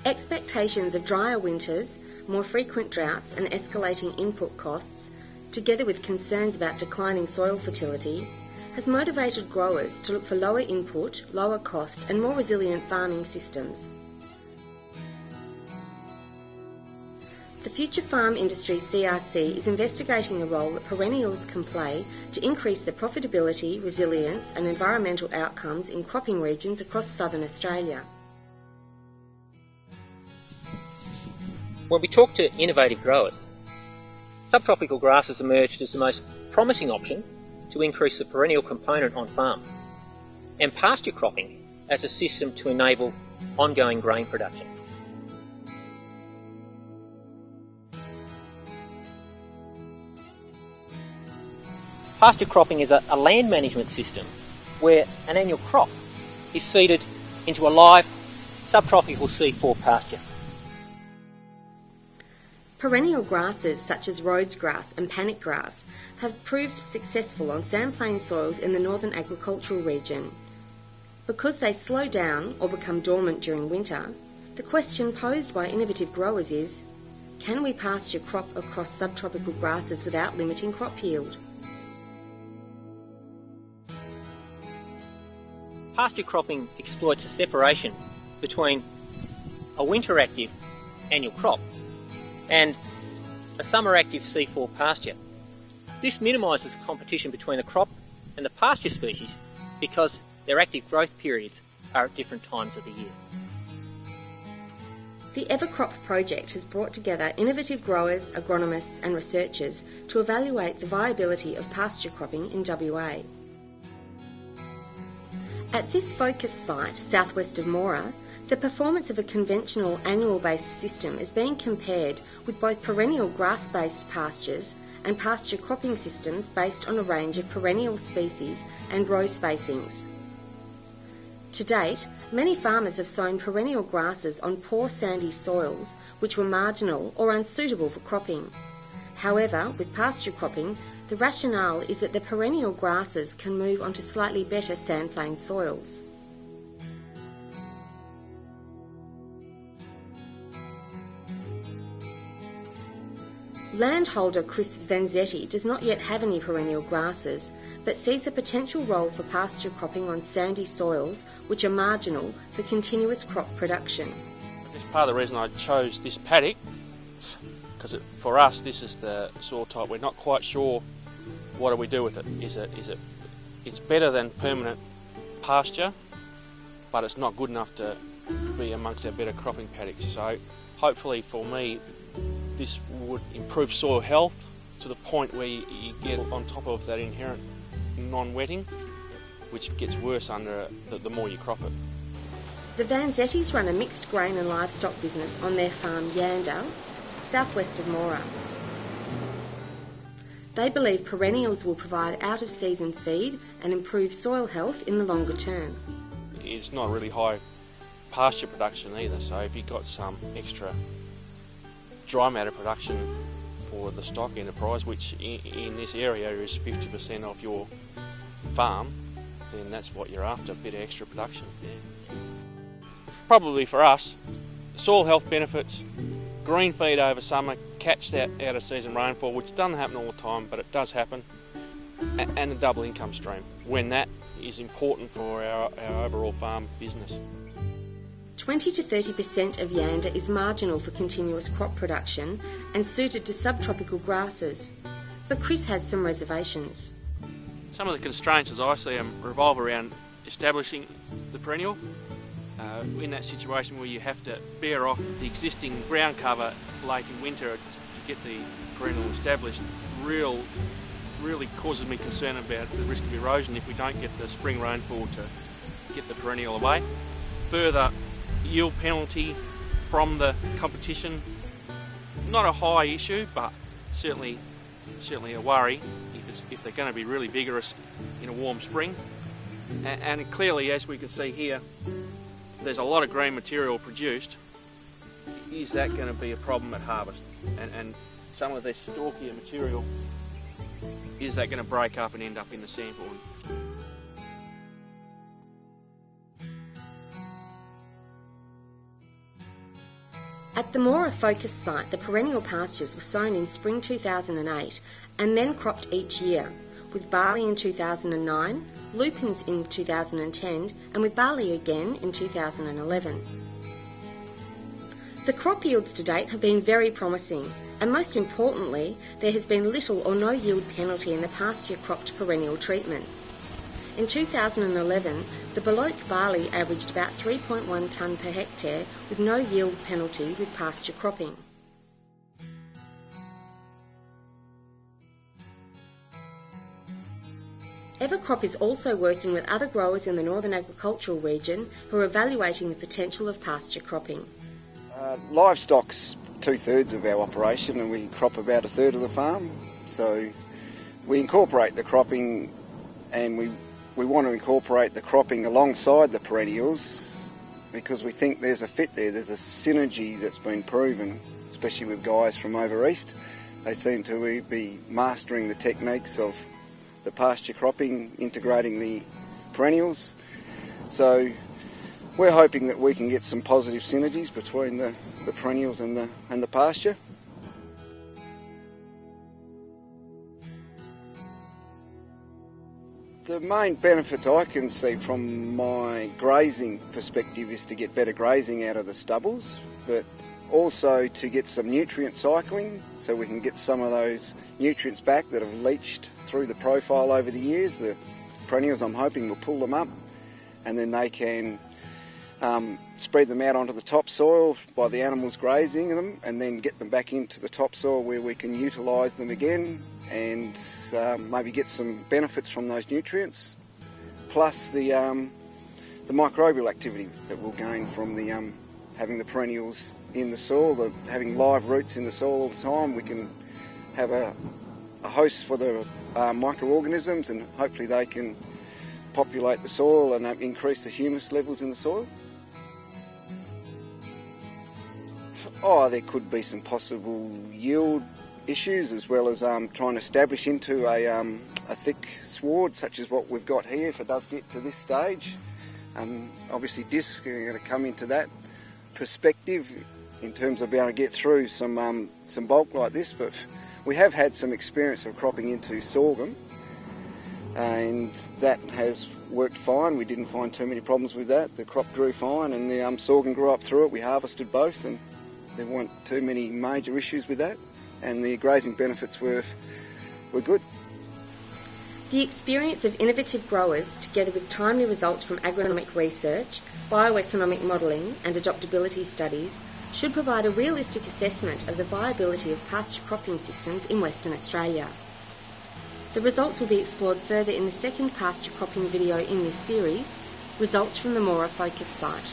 Expectations of drier winters, more frequent droughts and escalating input costs, together with concerns about declining soil fertility, has motivated growers to look for lower input, lower cost and more resilient farming systems. The Future Farm Industry CRC is investigating the role that perennials can play to increase the profitability, resilience and environmental outcomes in cropping regions across southern Australia. When we talk to innovative growers, subtropical grasses emerged as the most promising option to increase the perennial component on farm, and pasture cropping as a system to enable ongoing grain production. Pasture cropping is a land management system where an annual crop is seeded into a live subtropical C4 pasture. Perennial grasses such as Rhodes grass and panic grass have proved successful on sandplain soils in the northern agricultural region. Because they slow down or become dormant during winter, the question posed by innovative growers is, can we pasture crop across subtropical grasses without limiting crop yield? Pasture cropping exploits a separation between a winter-active annual crop and a summer-active C4 pasture. This minimises competition between the crop and the pasture species because their active growth periods are at different times of the year. The EverCrop project has brought together innovative growers, agronomists and researchers to evaluate the viability of pasture cropping in WA. At this focus site, southwest of Mora, the performance of a conventional annual-based system is being compared with both perennial grass-based pastures and pasture cropping systems based on a range of perennial species and row spacings. To date, many farmers have sown perennial grasses on poor sandy soils which were marginal or unsuitable for cropping. However, with pasture cropping, the rationale is that the perennial grasses can move onto slightly better sandplain soils. Landholder Chris Vanzetti does not yet have any perennial grasses, but sees a potential role for pasture cropping on sandy soils which are marginal for continuous crop production. It's part of the reason I chose this paddock, because for us this is the soil type we're not quite sure what do we do with it. It's better than permanent pasture, but it's not good enough to be amongst our better cropping paddocks. So hopefully for me this would improve soil health to the point where you get on top of that inherent non-wetting, which gets worse under the more you crop it. The Vanzettis run a mixed grain and livestock business on their farm Yanda, southwest of Mora. They believe perennials will provide out-of-season feed and improve soil health in the longer term. It's not really high pasture production either, so if you've got some extra dry matter production for the stock enterprise, which in this area is 50% of your farm, then that's what you're after, a bit of extra production. Yeah. Probably for us, soil health benefits, green feed over summer, catch that out of season rainfall, which doesn't happen all the time, but it does happen, and a double income stream, when that is important for our overall farm business. 20 to 30% of Yanda is marginal for continuous crop production and suited to subtropical grasses, but Chris has some reservations. Some of the constraints as I see them revolve around establishing the perennial. In that situation where you have to bear off the existing ground cover late in winter to get the perennial established, really causes me concern about the risk of erosion if we don't get the spring rainfall to get the perennial away. Further, yield penalty from the competition, not a high issue, but certainly a worry if they're going to be really vigorous in a warm spring. And clearly, as we can see here, there's a lot of green material produced. Is that going to be a problem at harvest? And some of this stalkier material, is that going to break up and end up in the sample? At the Mora Focus site, the perennial pastures were sown in spring 2008 and then cropped each year, with barley in 2009, lupins in 2010 and with barley again in 2011. The crop yields to date have been very promising, and most importantly, there has been little or no yield penalty in the pasture cropped perennial treatments. In 2011, the Beloak barley averaged about 3.1 tonne per hectare with no yield penalty with pasture cropping. EverCrop is also working with other growers in the Northern Agricultural region who are evaluating the potential of pasture cropping. Livestock's 2/3 of our operation, and we crop about 1/3 of the farm. So we incorporate the cropping, and we want to incorporate the cropping alongside the perennials because we think there's a fit there. There's a synergy that's been proven, especially with guys from over east. They seem to be mastering the techniques of the pasture cropping, integrating the perennials. So we're hoping that we can get some positive synergies between the perennials and the pasture. The main benefits I can see from my grazing perspective is to get better grazing out of the stubbles, but also to get some nutrient cycling so we can get some of those nutrients back that have leached through the profile over the years. The perennials, I'm hoping, will pull them up, and then they can spread them out onto the topsoil by the animals grazing them, and then get them back into the topsoil where we can utilise them again and maybe get some benefits from those nutrients, plus the microbial activity that we'll gain from having the perennials in the soil, having live roots in the soil all the time. We can have a host for the microorganisms, and hopefully they can populate the soil and increase the humus levels in the soil. There could be some possible yield issues, as well as trying to establish into a thick sward such as what we've got here if it does get to this stage. Obviously discs are going to come into that perspective in terms of being able to get through some bulk like this, but we have had some experience of cropping into sorghum, and that has worked fine. We didn't find too many problems with that. The crop grew fine, and the sorghum grew up through it. We harvested both, and there weren't too many major issues with that, and the grazing benefits were good. The experience of innovative growers, together with timely results from agronomic research, bioeconomic modelling and adoptability studies, should provide a realistic assessment of the viability of pasture cropping systems in Western Australia. The results will be explored further in the second pasture cropping video in this series, Results from the Mora Focus site.